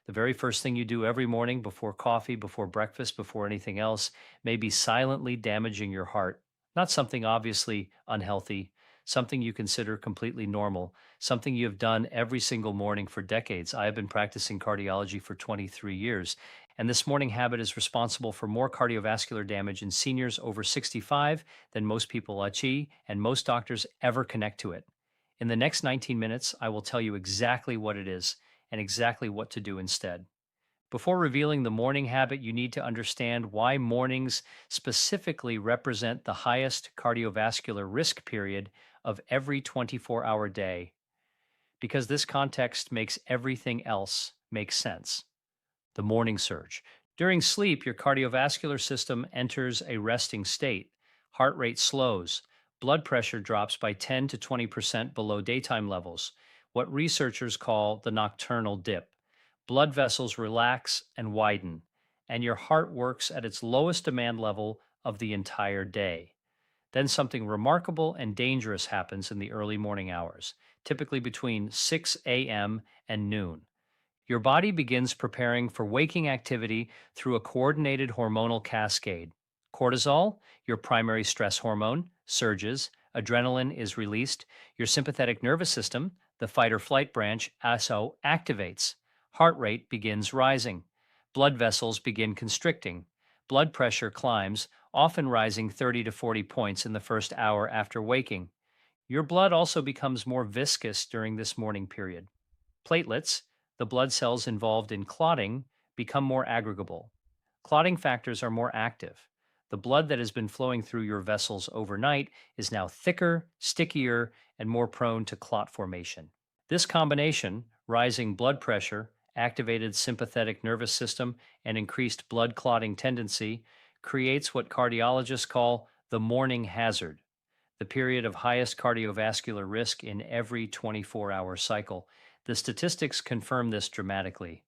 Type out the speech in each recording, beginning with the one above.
The very first thing you do every morning before coffee, before breakfast, before anything else may be silently damaging your heart. Not something obviously unhealthy, something you consider completely normal, something you have done every single morning for decades. I have been practicing cardiology for 23 years, and this morning habit is responsible for more cardiovascular damage in seniors over 65 than most people achieve, and most doctors ever connect to it. In the next 19 minutes, I will tell you exactly what it is and exactly what to do instead. Before revealing the morning habit, you need to understand why mornings specifically represent the highest cardiovascular risk period of every 24-hour day, because this context makes everything else make sense. The morning surge. During sleep, your cardiovascular system enters a resting state. Heart rate slows. Blood pressure drops by 10 to 20% below daytime levels, what researchers call the nocturnal dip. Blood vessels relax and widen, and your heart works at its lowest demand level of the entire day. Then something remarkable and dangerous happens in the early morning hours, typically between 6 a.m. and noon. Your body begins preparing for waking activity through a coordinated hormonal cascade. Cortisol, your primary stress hormone, surges, adrenaline is released, your sympathetic nervous system, the fight or flight branch, also activates. Heart rate begins rising. Blood vessels begin constricting. Blood pressure climbs, often rising 30 to 40 points in the first hour after waking. Your blood also becomes more viscous during this morning period. Platelets, the blood cells involved in clotting, become more aggregable. Clotting factors are more active. The blood that has been flowing through your vessels overnight is now thicker, stickier, and more prone to clot formation. This combination, rising blood pressure, activated sympathetic nervous system, and increased blood clotting tendency, creates what cardiologists call the morning hazard, the period of highest cardiovascular risk in every 24-hour cycle. The statistics confirm this dramatically.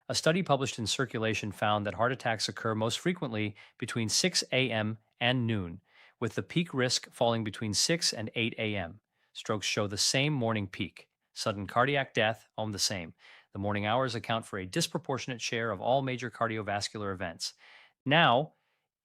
A study published in Circulation found that heart attacks occur most frequently between 6 a.m. and noon, with the peak risk falling between 6 and 8 a.m. Strokes show the same morning peak. Sudden cardiac death, the same. The morning hours account for a disproportionate share of all major cardiovascular events. Now,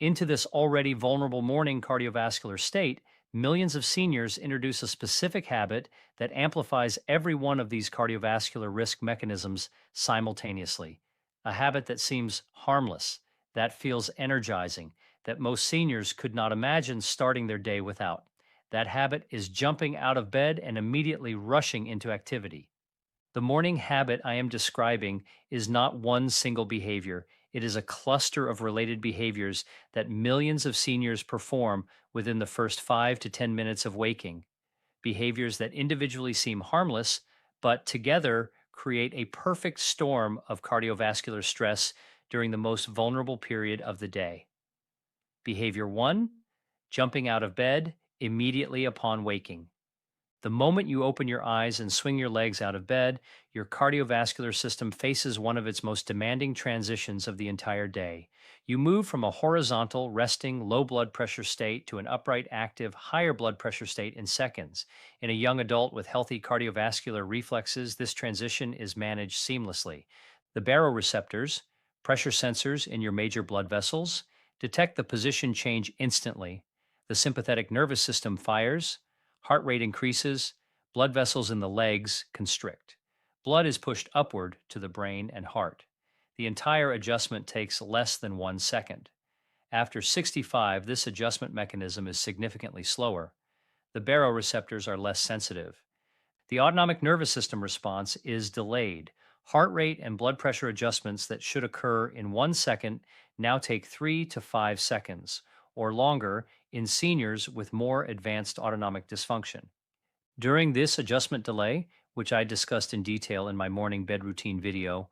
into this already vulnerable morning cardiovascular state, millions of seniors introduce a specific habit that amplifies every one of these cardiovascular risk mechanisms simultaneously. A habit that seems harmless, that feels energizing, that most seniors could not imagine starting their day without. That habit is jumping out of bed and immediately rushing into activity. The morning habit I am describing is not one single behavior. It is a cluster of related behaviors that millions of seniors perform within the first 5 to 10 minutes of waking. Behaviors that individually seem harmless, but together create a perfect storm of cardiovascular stress during the most vulnerable period of the day. Behavior one, jumping out of bed immediately upon waking. The moment you open your eyes and swing your legs out of bed, your cardiovascular system faces one of its most demanding transitions of the entire day. You move from a horizontal, resting, low blood pressure state to an upright, active, higher blood pressure state in seconds. In a young adult with healthy cardiovascular reflexes, this transition is managed seamlessly. The baroreceptors, pressure sensors in your major blood vessels, detect the position change instantly. The sympathetic nervous system fires. Heart rate increases, blood vessels in the legs constrict. Blood is pushed upward to the brain and heart. The entire adjustment takes less than 1 second. After 65, this adjustment mechanism is significantly slower. The baroreceptors are less sensitive. The autonomic nervous system response is delayed. Heart rate and blood pressure adjustments that should occur in 1 second now take 3 to 5 seconds or longer in seniors with more advanced autonomic dysfunction. During this adjustment delay, which I discussed in detail in my morning bed routine video,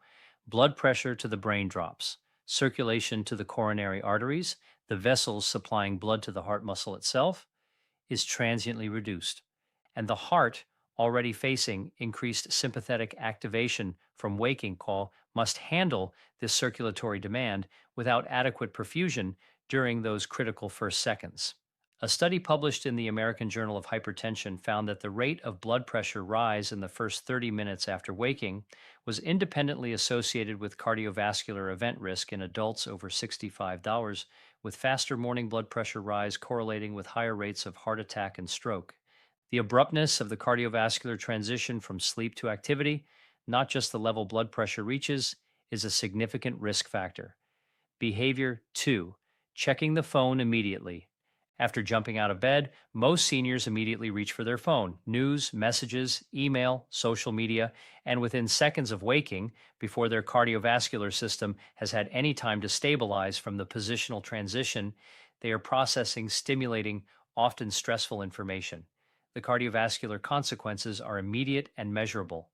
blood pressure to the brain drops, circulation to the coronary arteries, the vessels supplying blood to the heart muscle itself, is transiently reduced, and the heart, already facing increased sympathetic activation from waking call, must handle this circulatory demand without adequate perfusion during those critical first seconds. A study published in the American Journal of Hypertension found that the rate of blood pressure rise in the first 30 minutes after waking was independently associated with cardiovascular event risk in adults over 65 dollars, with faster morning blood pressure rise correlating with higher rates of heart attack and stroke. The abruptness of the cardiovascular transition from sleep to activity, not just the level blood pressure reaches, is a significant risk factor. Behavior 2, checking the phone immediately. After jumping out of bed, most seniors immediately reach for their phone, news, messages, email, social media, and within seconds of waking, before their cardiovascular system has had any time to stabilize from the positional transition, they are processing stimulating, often stressful information. The cardiovascular consequences are immediate and measurable.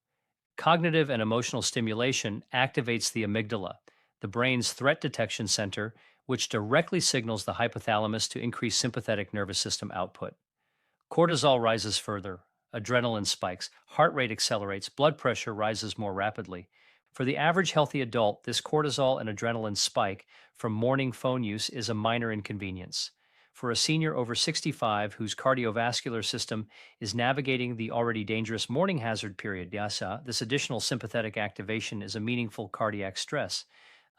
Cognitive and emotional stimulation activates the amygdala, the brain's threat detection center, which directly signals the hypothalamus to increase sympathetic nervous system output. Cortisol rises further, adrenaline spikes, heart rate accelerates, blood pressure rises more rapidly. For the average healthy adult, this cortisol and adrenaline spike from morning phone use is a minor inconvenience. For a senior over 65 whose cardiovascular system is navigating the already dangerous morning hazard period, yasa, this additional sympathetic activation is a meaningful cardiac stress.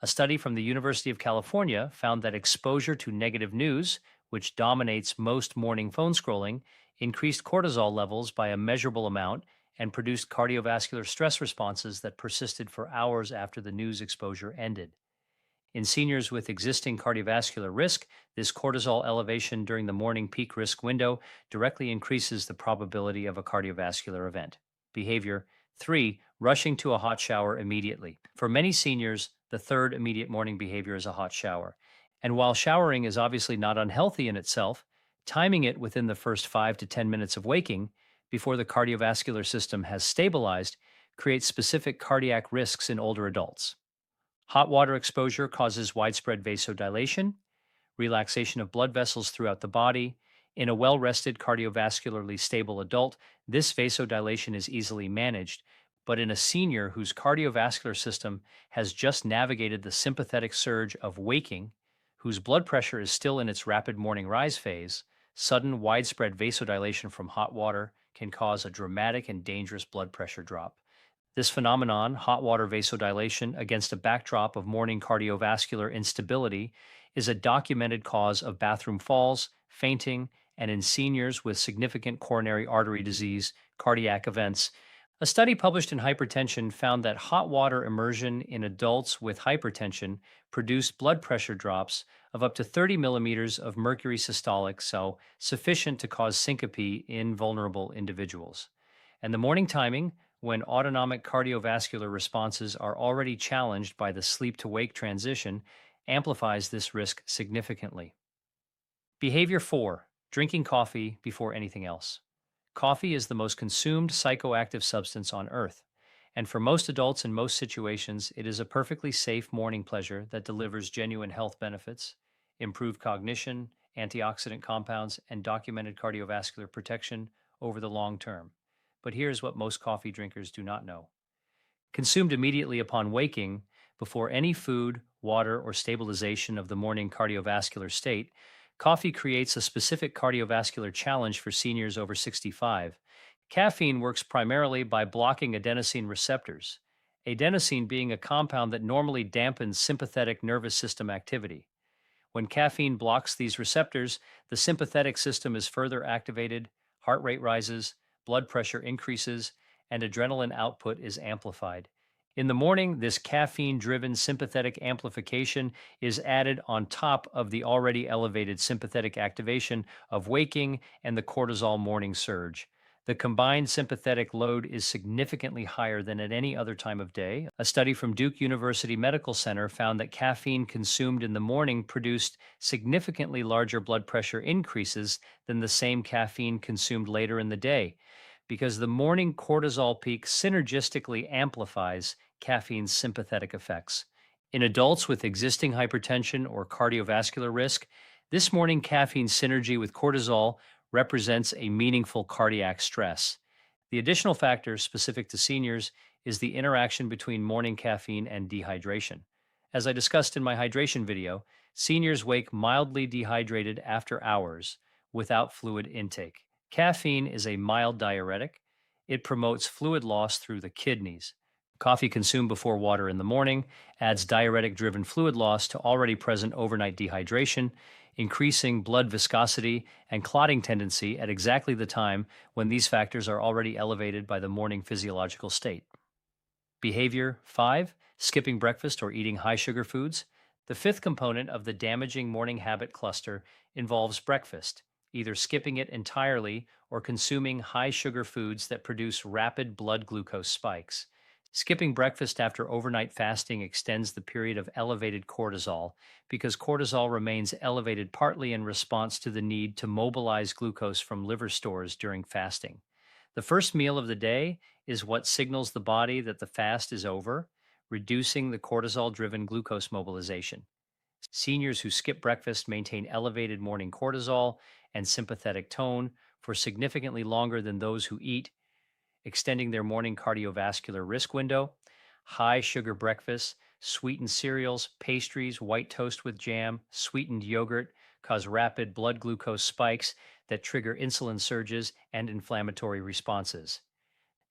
A study from the University of California found that exposure to negative news, which dominates most morning phone scrolling, increased cortisol levels by a measurable amount and produced cardiovascular stress responses that persisted for hours after the news exposure ended. In seniors with existing cardiovascular risk, this cortisol elevation during the morning peak risk window directly increases the probability of a cardiovascular event. Behavior 3, rushing to a hot shower immediately. For many seniors, the third immediate morning behavior is a hot shower. And while showering is obviously not unhealthy in itself, timing it within the first 5 to 10 minutes of waking, before the cardiovascular system has stabilized, creates specific cardiac risks in older adults. Hot water exposure causes widespread vasodilation, relaxation of blood vessels throughout the body. In a well rested, cardiovascularly stable adult, this vasodilation is easily managed. But in a senior whose cardiovascular system has just navigated the sympathetic surge of waking, whose blood pressure is still in its rapid morning rise phase, sudden widespread vasodilation from hot water can cause a dramatic and dangerous blood pressure drop. This phenomenon, hot water vasodilation, against a backdrop of morning cardiovascular instability, is a documented cause of bathroom falls, fainting, and in seniors with significant coronary artery disease, cardiac events. A study published in Hypertension found that hot water immersion in adults with hypertension produced blood pressure drops of up to 30 millimeters of mercury systolic, so sufficient to cause syncope in vulnerable individuals. And the morning timing, when autonomic cardiovascular responses are already challenged by the sleep to wake transition, amplifies this risk significantly. Behavior 4, drinking coffee before anything else. Coffee is the most consumed psychoactive substance on earth, and for most adults in most situations, it is a perfectly safe morning pleasure that delivers genuine health benefits, improved cognition, antioxidant compounds, and documented cardiovascular protection over the long term. But here's what most coffee drinkers do not know. Consumed immediately upon waking, before any food, water, or stabilization of the morning cardiovascular state, coffee creates a specific cardiovascular challenge for seniors over 65. Caffeine works primarily by blocking adenosine receptors, adenosine being a compound that normally dampens sympathetic nervous system activity. When caffeine blocks these receptors, the sympathetic system is further activated, heart rate rises, blood pressure increases, and adrenaline output is amplified. In the morning, this caffeine driven sympathetic amplification is added on top of the already elevated sympathetic activation of waking and the cortisol morning surge. The combined sympathetic load is significantly higher than at any other time of day. A study from Duke University Medical Center found that caffeine consumed in the morning produced significantly larger blood pressure increases than the same caffeine consumed later in the day, because the morning cortisol peak synergistically amplifies caffeine's sympathetic effects. In adults with existing hypertension or cardiovascular risk, this morning caffeine synergy with cortisol represents a meaningful cardiac stress. The additional factor specific to seniors is the interaction between morning caffeine and dehydration. As I discussed in my hydration video, seniors wake mildly dehydrated after hours, without fluid intake. Caffeine is a mild diuretic. It promotes fluid loss through the kidneys. Coffee consumed before water in the morning adds diuretic driven fluid loss to already present overnight dehydration, increasing blood viscosity and clotting tendency at exactly the time when these factors are already elevated by the morning physiological state. Behavior 5, skipping breakfast or eating high sugar foods. The fifth component of the damaging morning habit cluster involves breakfast, either skipping it entirely or consuming high sugar foods that produce rapid blood glucose spikes. Skipping breakfast after overnight fasting extends the period of elevated cortisol because cortisol remains elevated partly in response to the need to mobilize glucose from liver stores during fasting. The first meal of the day is what signals the body that the fast is over, reducing the cortisol driven glucose mobilization. Seniors who skip breakfast maintain elevated morning cortisol and sympathetic tone for significantly longer than those who eat, extending their morning cardiovascular risk window. High sugar breakfasts, sweetened cereals, pastries, white toast with jam, sweetened yogurt cause rapid blood glucose spikes that trigger insulin surges and inflammatory responses.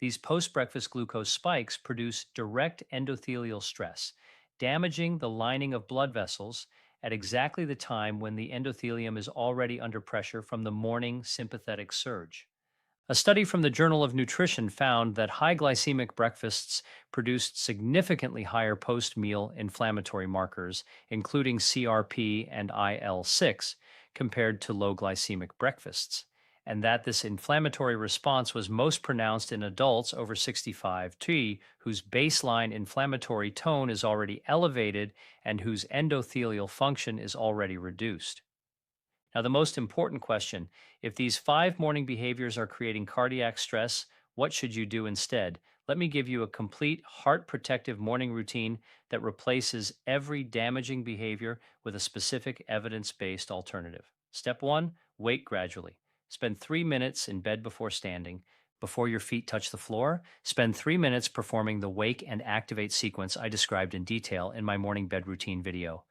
These post breakfast glucose spikes produce direct endothelial stress, damaging the lining of blood vessels at exactly the time when the endothelium is already under pressure from the morning sympathetic surge. A study from the Journal of Nutrition found that high glycemic breakfasts produced significantly higher post meal inflammatory markers, including CRP and IL-6, compared to low glycemic breakfasts, and that this inflammatory response was most pronounced in adults over 65T, whose baseline inflammatory tone is already elevated and whose endothelial function is already reduced. Now, the most important question: if these five morning behaviors are creating cardiac stress, what should you do instead? Let me give you a complete heart protective morning routine that replaces every damaging behavior with a specific evidence based alternative. Step one: wake gradually. Spend 3 minutes in bed before standing. Before your feet touch the floor, spend 3 minutes performing the wake and activate sequence I described in detail in my morning bed routine video.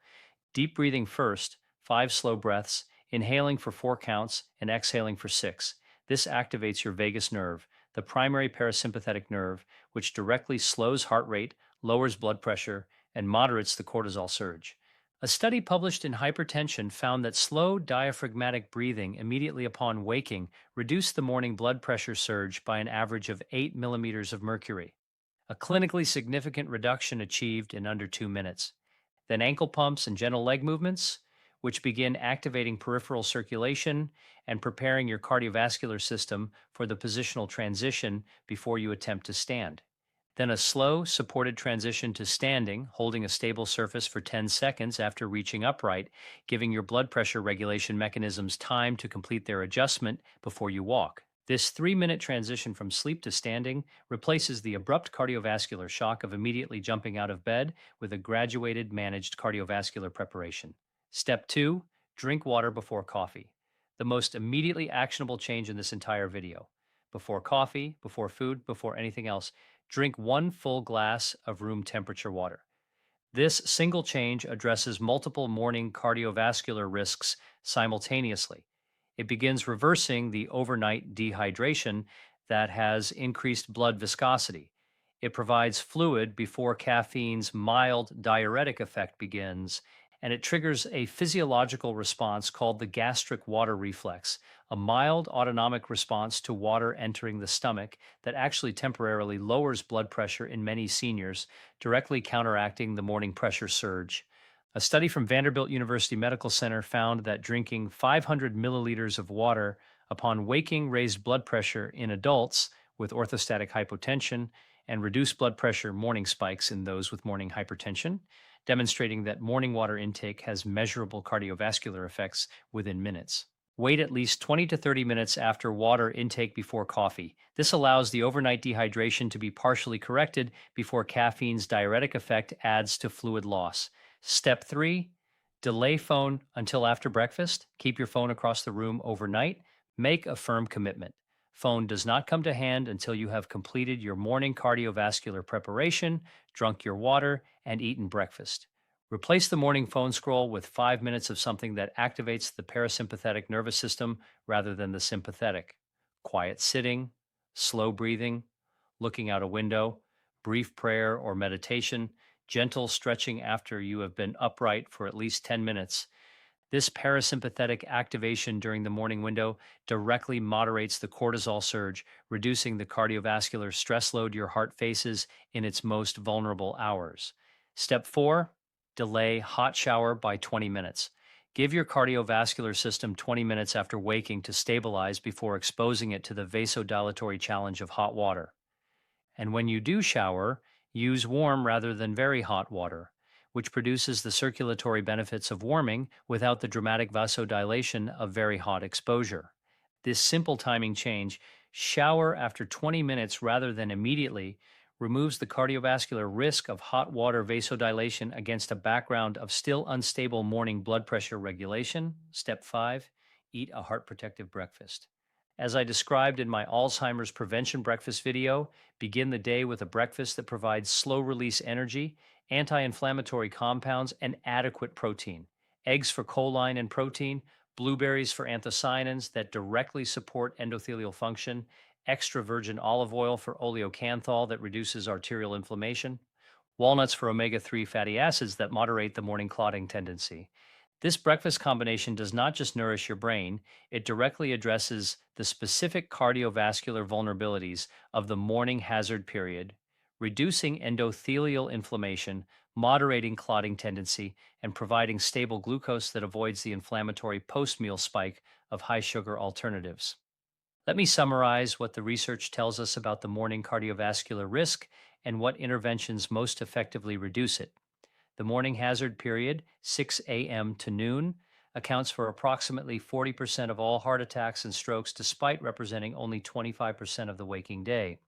Deep breathing first, 5 slow breaths, inhaling for 4 counts and exhaling for 6. This activates your vagus nerve, the primary parasympathetic nerve, which directly slows heart rate, lowers blood pressure, and moderates the cortisol surge. A study published in Hypertension found that slow diaphragmatic breathing immediately upon waking reduced the morning blood pressure surge by an average of 8 millimeters of mercury, a clinically significant reduction achieved in under 2 minutes. Then ankle pumps and gentle leg movements, which begin activating peripheral circulation and preparing your cardiovascular system for the positional transition before you attempt to stand. Then a slow, supported transition to standing, holding a stable surface for 10 seconds after reaching upright, giving your blood pressure regulation mechanisms time to complete their adjustment before you walk. This 3 minute transition from sleep to standing replaces the abrupt cardiovascular shock of immediately jumping out of bed with a graduated managed cardiovascular preparation. Step two: drink water before coffee. The most immediately actionable change in this entire video. Before coffee, before food, before anything else, drink 1 full glass of room temperature water. This single change addresses multiple morning cardiovascular risks simultaneously. It begins reversing the overnight dehydration that has increased blood viscosity. It provides fluid before caffeine's mild diuretic effect begins, and it triggers a physiological response called the gastric water reflex, a mild autonomic response to water entering the stomach that actually temporarily lowers blood pressure in many seniors, directly counteracting the morning pressure surge. A study from Vanderbilt University Medical Center found that drinking 500 milliliters of water upon waking raised blood pressure in adults with orthostatic hypotension and reduced blood pressure morning spikes in those with morning hypertension, demonstrating that morning water intake has measurable cardiovascular effects within minutes. Wait at least 20 to 30 minutes after water intake before coffee. This allows the overnight dehydration to be partially corrected before caffeine's diuretic effect adds to fluid loss. Step three: delay phone until after breakfast. Keep your phone across the room overnight. Make a firm commitment. Phone does not come to hand until you have completed your morning cardiovascular preparation, drunk your water, and eaten breakfast. Replace the morning phone scroll with 5 minutes of something that activates the parasympathetic nervous system rather than the sympathetic. Quiet sitting, slow breathing, looking out a window, brief prayer or meditation, gentle stretching after you have been upright for at least 10 minutes. This parasympathetic activation during the morning window directly moderates the cortisol surge, reducing the cardiovascular stress load your heart faces in its most vulnerable hours. Step four, delay hot shower by 20 minutes. Give your cardiovascular system 20 minutes after waking to stabilize before exposing it to the vasodilatory challenge of hot water. And when you do shower, use warm rather than very hot water, which produces the circulatory benefits of warming without the dramatic vasodilation of very hot exposure. This simple timing change, shower after 20 minutes rather than immediately, removes the cardiovascular risk of hot water vasodilation against a background of still unstable morning blood pressure regulation. Step 5, eat a heart protective breakfast. As I described in my Alzheimer's prevention breakfast video, begin the day with a breakfast that provides slow release energy, anti inflammatory compounds, and adequate protein. Eggs for choline and protein, blueberries for anthocyanins that directly support endothelial function, extra virgin olive oil for oleocanthal that reduces arterial inflammation, walnuts for omega 3 fatty acids that moderate the morning clotting tendency. This breakfast combination does not just nourish your brain, it directly addresses the specific cardiovascular vulnerabilities of the morning hazard period, reducing endothelial inflammation, moderating clotting tendency, and providing stable glucose that avoids the inflammatory post meal spike of high sugar alternatives. Let me summarize what the research tells us about the morning cardiovascular risk and what interventions most effectively reduce it. The morning hazard period, 6 a.m. to noon, accounts for approximately 40% of all heart attacks and strokes, despite representing only 25% of the waking day.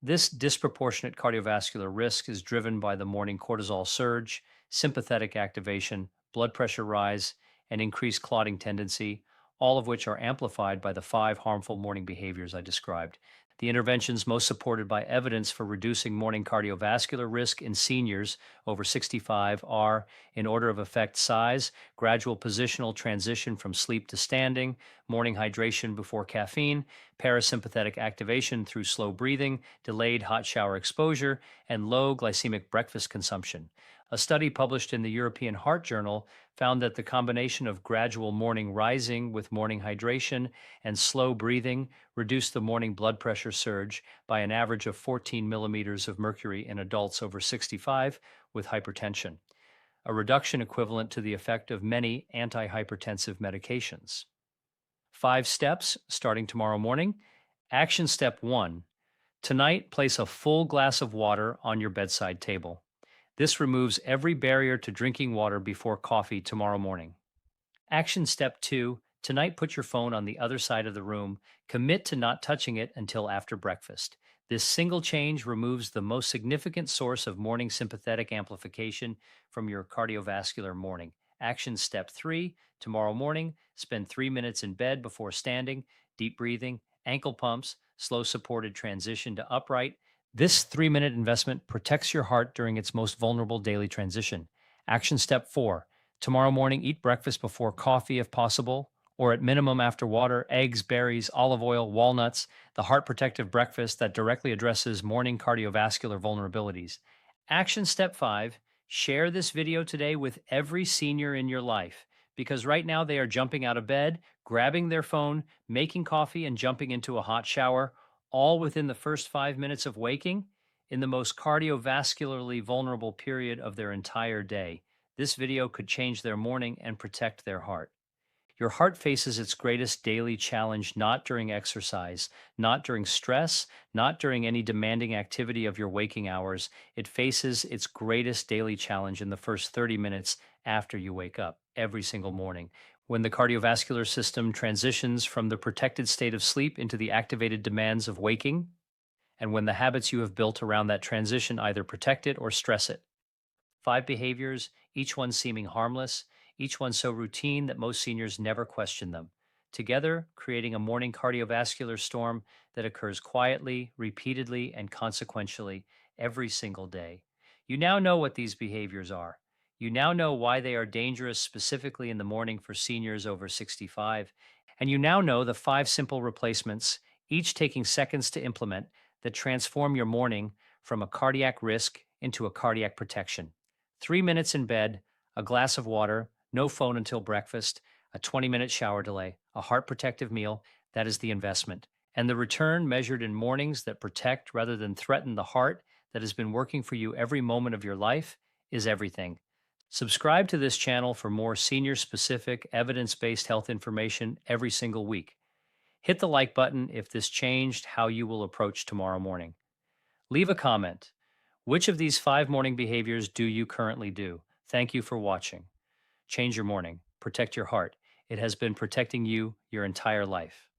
This disproportionate cardiovascular risk is driven by the morning cortisol surge, sympathetic activation, blood pressure rise, and increased clotting tendency, all of which are amplified by the five harmful morning behaviors I described. The interventions most supported by evidence for reducing morning cardiovascular risk in seniors over 65 are, in order of effect, size, gradual positional transition from sleep to standing, morning hydration before caffeine, parasympathetic activation through slow breathing, delayed hot shower exposure, and low glycemic breakfast consumption. A study published in the European Heart Journal found that the combination of gradual morning rising with morning hydration and slow breathing reduced the morning blood pressure surge by an average of 14 millimeters of mercury in adults over 65 with hypertension, a reduction equivalent to the effect of many antihypertensive medications. 5 steps starting tomorrow morning. Action step 1. Tonight, place a full glass of water on your bedside table. This removes every barrier to drinking water before coffee tomorrow morning. Action step 2. Tonight, put your phone on the other side of the room. Commit to not touching it until after breakfast. This single change removes the most significant source of morning sympathetic amplification from your cardiovascular morning. Action step 3. Tomorrow morning, spend 3 minutes in bed before standing, deep breathing, ankle pumps, slow supported transition to upright. This 3 minute investment protects your heart during its most vulnerable daily transition. Action step 4. Tomorrow morning, eat breakfast before coffee if possible, or at minimum after water, eggs, berries, olive oil, walnuts, the heart protective breakfast that directly addresses morning cardiovascular vulnerabilities. Action step 5. Share this video today with every senior in your life, because right now they are jumping out of bed, grabbing their phone, making coffee, and jumping into a hot shower, all within the first 5 minutes of waking in the most cardiovascularly vulnerable period of their entire day. This video could change their morning and protect their heart. Your heart faces its greatest daily challenge not during exercise, not during stress, not during any demanding activity of your waking hours. It faces its greatest daily challenge in the first 30 minutes after you wake up every single morning, when the cardiovascular system transitions from the protected state of sleep into the activated demands of waking, and when the habits you have built around that transition either protect it or stress it. 5 behaviors, each one seeming harmless, each one so routine that most seniors never question them. Together, creating a morning cardiovascular storm that occurs quietly, repeatedly, and consequentially every single day. You now know what these behaviors are. You now know why they are dangerous specifically in the morning for seniors over 65. And you now know the five simple replacements, each taking seconds to implement, that transform your morning from a cardiac risk into a cardiac protection. 3 minutes in bed, a glass of water, no phone until breakfast, a 20-minute shower delay, a heart protective meal. That is the investment. And the return measured in mornings that protect rather than threaten the heart that has been working for you every moment of your life is everything. Subscribe to this channel for more senior specific, evidence based health information every single week. Hit the like button if this changed how you will approach tomorrow morning. Leave a comment. Which of these five morning behaviors do you currently do? Thank you for watching. Change your morning. Protect your heart. It has been protecting you your entire life.